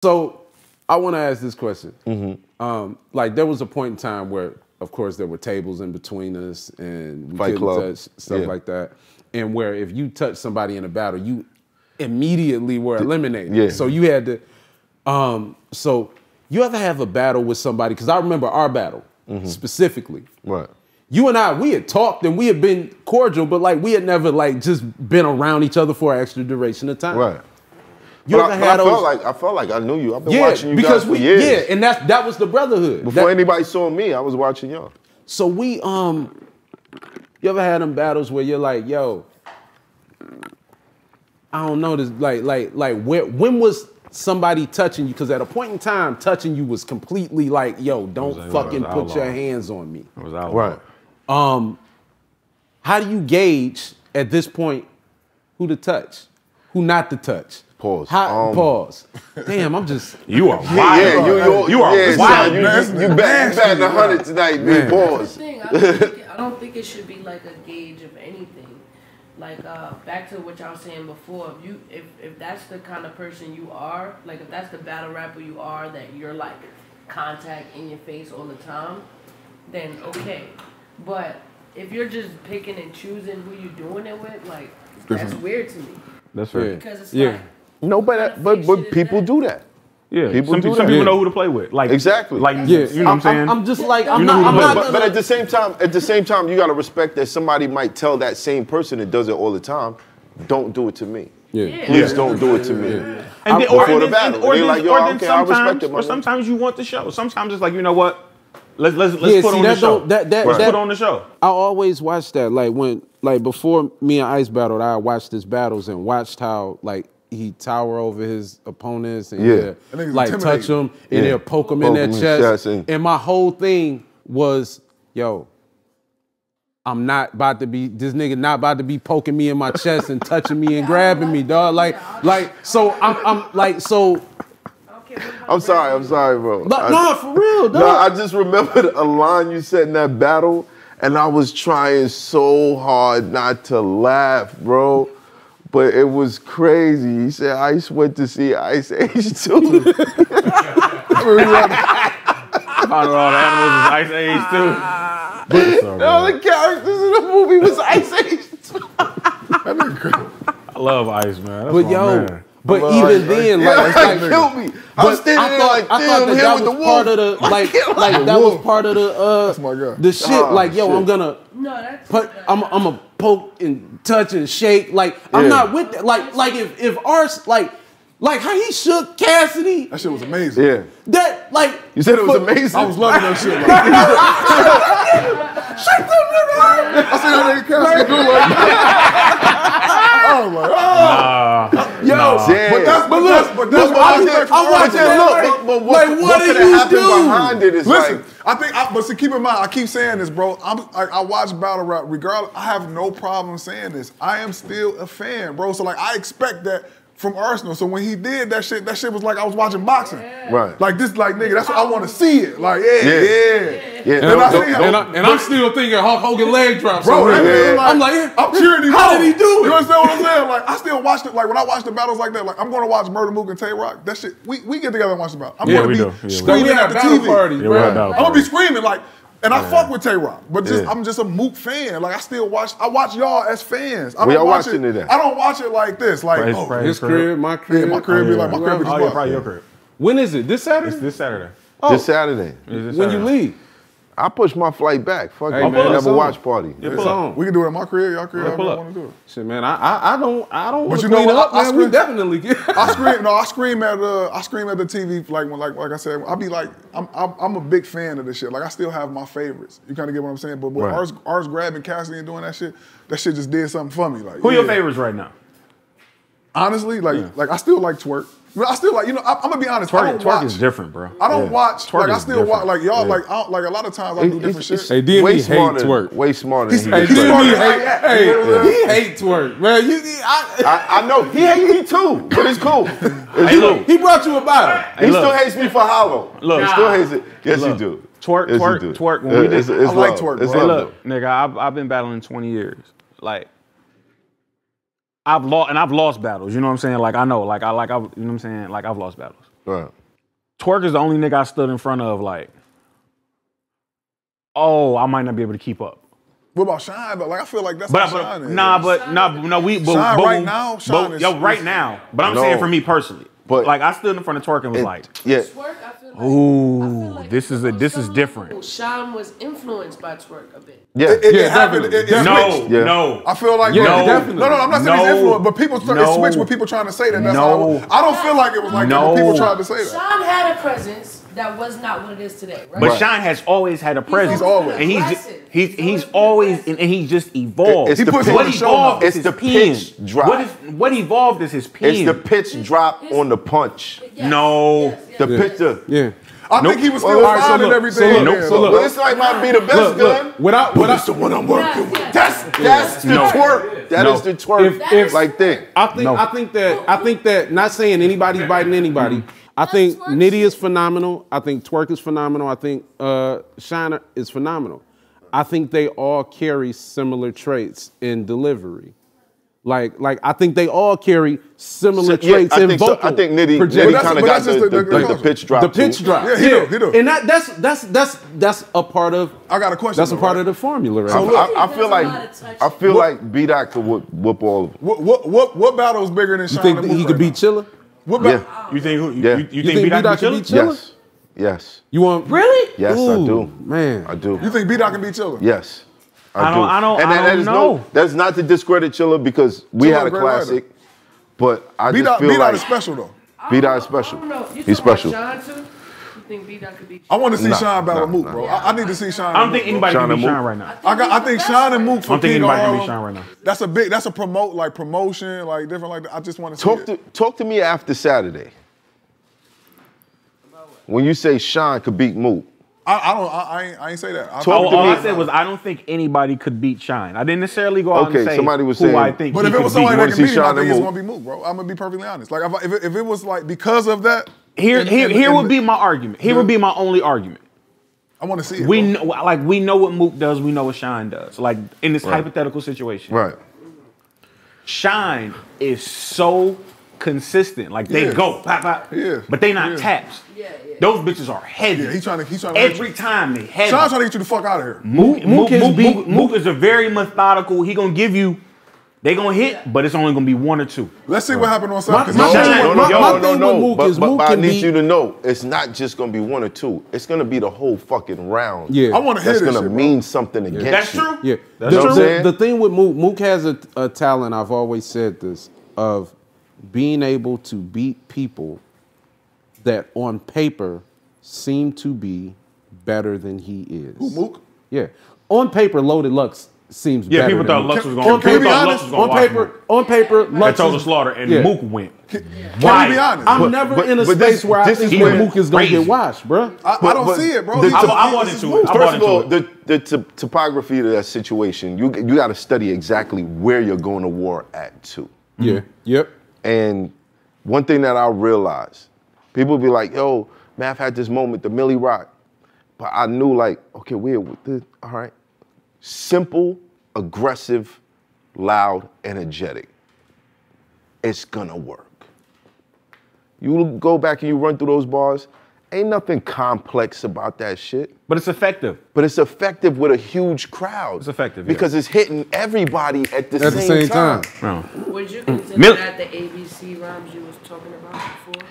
So I want to ask this question. Like there was a point in time where, of course, there were tables in between us and we couldn't touch stuff like that. And where if you touched somebody in a battle, you immediately were eliminated. Yeah. So you had to, so you ever have a battle with somebody? Because I remember our battle specifically. Right. You and I, we had talked and we had been cordial, but like we had never like just been around each other for an extra duration of time. Right. You ever had those? I felt like I knew you. I've been watching you guys for years. Yeah, and that was the brotherhood. Before anybody saw me, I was watching y'all. So we, you ever had them battles where you're like, yo, I don't know this, when was somebody touching you? Because at a point in time, touching you was completely like, yo, don't fucking put your hands on me. It was out. Right. How do you gauge at this point who to touch, who not to touch? Pause. Pause. Damn, I'm just. You are wild. Yeah, you are wild. You batting 100 tonight, man. Pause. I don't think it should be like a gauge of anything. Like back to what y'all was saying before, if that's the kind of person you are, like if that's the battle rapper you are, that you're like contact in your face all the time, then okay. But if you're just picking and choosing who you're doing it with, like that's weird to me. That's fair. Because it's like no, but people do that. Yeah, some people know who to play with. Like exactly. Like you know what I'm saying. I'm just like I'm not. But at the same time, you gotta respect that somebody might tell that same person that does it all the time, don't do it to me. Yeah. Please don't do it to me. And before the battle, they like, yo, okay, I respect it. Or sometimes you want the show. Sometimes it's like, you know what? Let's put on the show. Let's put on the show. I always watched that. Like before me and Ice battled, I watched his battles and watched how like he tower over his opponents and like touch them and they'll poke him in their chest. And my whole thing was, yo, I'm not about to be, this nigga not about to be poking me in my chest and touching me and grabbing me, dog. So I'm sorry, bro. No, for real, dog. No, I just remembered a line you said in that battle, and I was trying so hard not to laugh, bro. But it was crazy. He said Ice went to see Ice Age 2. Found all the animals is Ice Age 2. All the characters in the movie was Ice Age 2. I love Ice, man. That's but my yo, man. but even then, like, it killed me. I was standing there like, damn, here with the wolf. Part of the that was part of the That's my guy. the shit. Like, yo, I'm gonna I'm a poke and touch and shake. Like, I'm not with that. Like if ours like how he shook Cassidy. That shit was amazing. Yeah. That like you said it was amazing. I was loving that shit. Shake them nigga. I said that nigga Cassidy do like that. I was like, oh. But what could have happened behind it is listen, I think, but see, keep in mind, I keep saying this, bro. I watch battle rap regardless. I have no problem saying this. I am still a fan, bro. So like, I expect that from Arsenal. So when he did that shit was like I was watching boxing. Right. Like this, like nigga, that's what I want to see it. Like, yeah. And I'm still thinking Hulk Hogan leg drops. Bro, I'm like, I'm cheering him. How did he do it? You understand what I'm saying? Like, I still watch it. Like when I watch the battles like that, like I'm gonna watch Murder Mook and Tay-Rock. That shit, we get together and watch the battle. I'm gonna be screaming at the TV. I'm gonna be screaming like. And I fuck with Tay-Rock, but I'm just a Mook fan. Like I watch y'all as fans. I don't watch it. I don't watch it like this. Like his crib, my crib. Yeah, my crib be like my crib is probably your crib. When is it? This Saturday? It's this Saturday. This Saturday. When you leave? I push my flight back. Fuck it, man. Have a watch party. Yeah, pull on. We can do it at my crib, y'all crib. I want to do it. Shit, man, I don't. But you know what? Man, we definitely get. I scream at the TV. Like I said, I be like, I'm a big fan of this shit. Like I still have my favorites. You kind of get what I'm saying. But with ours grabbing Cassidy and doing that shit just did something for me. Like who your favorites right now? Honestly, like I still like Twork. I still like, I'm gonna be honest. Twork is different, bro. I don't watch. Twork like I still watch. Like y'all, like a lot of times I do different shit. Hey, DMV hate Twork. Way smarter. He hate Twork, man. I know he hate me too, but it's cool. He brought you a battle. He still hates me for Hollow. Look, he still hates it. Yes, you do. Twork. When we did, I like Twork. Hey, look, nigga, I've been battling 20 years. Like. I've lost battles, you know what I'm saying? Like I know, you know what I'm saying? Like I've lost battles. Right. Twork is the only nigga I stood in front of like, oh, I might not be able to keep up. What about Shine though? Like I feel like that's what Shine is. Shine right now. Shine is right now. But I'm saying for me personally, but like I stood in front of Twork and was like, yeah. Twork, I feel like, ooh, this is different. Shine was influenced by Twork a bit. Yeah, it happened. No. I feel like definitely. No, I'm not saying he's influenced, but people it switched with people trying to say that. That's how I don't feel like it was like that, but people tried to say that. Shine had a presence that was not what it is today, right? But Shine has always had a presence. He's always. And he's always and he's just evolved. It's the pitch drop. What evolved is his pen. It's the pitch drop on the punch. No. The pitch. Yeah. I think he was still fine and everything. So this might be the best gun. Without the one I'm working with. That's the Twork. That is the Twork like thing. I think that not saying anybody's biting anybody. I think Nitty is phenomenal. I think Twork is phenomenal. I think Shiner is phenomenal. I think they all carry similar traits in delivery. Like I think they all carry similar traits in vocal. I think Nitty kind of got the pitch drop. The pitch drop. Yeah, he do. And that's a part of. I got a question. That's a part of the formula. Right? So I feel like B-Dot could whoop all of them. What battle is bigger than Shine? You think he could beat Chilla? What battle? You think B-Dot could beat Chilla? Yes. You want really? Yes, Ooh, I do. Man, I do. You think B-Dot can beat Chilla? Yes. I don't know. That's not to discredit Chilla because we had a classic, but I just feel like B-Dot is special though. B-Dot is special. I don't know. You He's special. Shine too? You think B-Dot could beat Chilla? I want to see Shine battle Mook, bro. I need to see Shine. I don't think anybody can beat Shine right now. I think Shine and Mook. I don't think anybody can beat Shine right now. That's a promotion, like different like that. I just want to see Talk to me after Saturday. When you say Shine could beat Mook. I ain't say that. All I said was I don't think anybody could beat Shine. I didn't necessarily go out and say somebody was who saying, I think. But if it was somebody that can beat him, I think it's Mook. gonna be Mook, bro. I'm gonna be perfectly honest. Like if it was like because of that. Here would be my argument. Here would be my only argument. I want to see it. We know what Mook does. We know what Shine does. Like in this hypothetical situation, right? Shine is so consistent. Like they go pop pop, but they not taps. Those bitches are heavy. Yeah, he's trying to every time they heavy. Sean's trying to get you the fuck out of here. Mook is a very methodical. He gonna give you. They gonna hit, but it's only gonna be one or two. Let's see what happened on Sunday. No. But I need you to know, it's not just gonna be one or two. It's gonna be the whole fucking round. Yeah, I want to hear this. That's gonna mean something against you. That's true. Yeah, that's what I'm saying. The thing with Mook has a talent. I've always said this of being able to beat people that on paper seem to be better than he is. Who, Mook? Yeah. On paper, Loaded Lux seems better. Yeah, people thought Lux was going to win. On paper, Lux told the slaughter and Mook went. Can we be honest? I'm never in a space where I think Mook is going to get washed, bro. I don't see it, bro. I wanted to. First of all, the topography of that situation, you got to study exactly where you're going to war at, too. Yeah, yep. And one thing that I realized, people be like, yo, Math had this moment, the Millie Rock. But I knew like, okay, all right. Simple, aggressive, loud, energetic. It's gonna work. You go back and you run through those bars, ain't nothing complex about that shit. But it's effective. But it's effective with a huge crowd. It's effective, because it's hitting everybody at the same time. Oh. Would you consider that the ABC rhymes you was talking about before?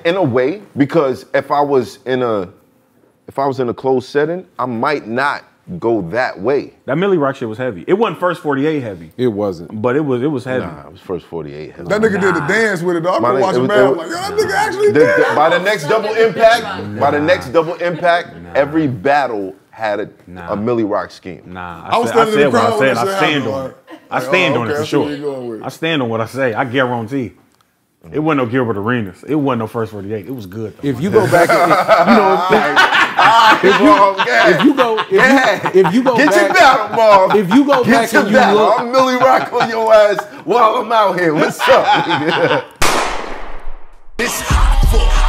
In a way, because if I was in a closed setting, I might not go that way. That Millie Rock shit was heavy. It wasn't first 48 heavy. It wasn't. But it was heavy. Nah, it was first 48 heavy. That nigga did the dance with it, dog. I'm watching man. I'm like, yo, that nigga actually did. By the next double impact, every battle had a Millie Rock scheme. Nah, I said what I said. I stand on it. I stand on it for sure. I stand on what I say. I guarantee. It wasn't no Gilbert Arenas. It wasn't no first 48. It was good though. If you go back, if you go get back, your battle, Mom. If you go back and you look, I'm Millie Rock on your ass while I'm out here. What's up? It's Hoffa.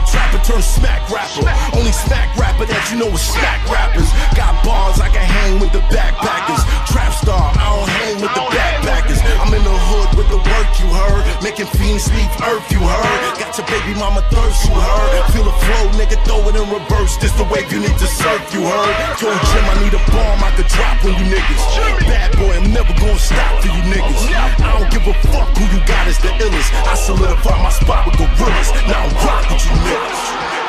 Trapper turn smack rapper. Only smack rapper that you know is smack rappers. Got bars I can hang with the backpackers. Trap star, I don't hang with the backpackers. I'm in the hood with the work you heard. Making fiends leave earth you heard. Got your baby mama thirst, you heard? Feel the flow, nigga, throw it in reverse. This the wave you need to surf, you heard? Yo, Jim, I need a bomb I could drop on you niggas. Bad boy, I'm never gonna stop for you niggas. I don't give a fuck who you got as the illest. I solidify my spot with gorillas. Now I'm rock with you niggas.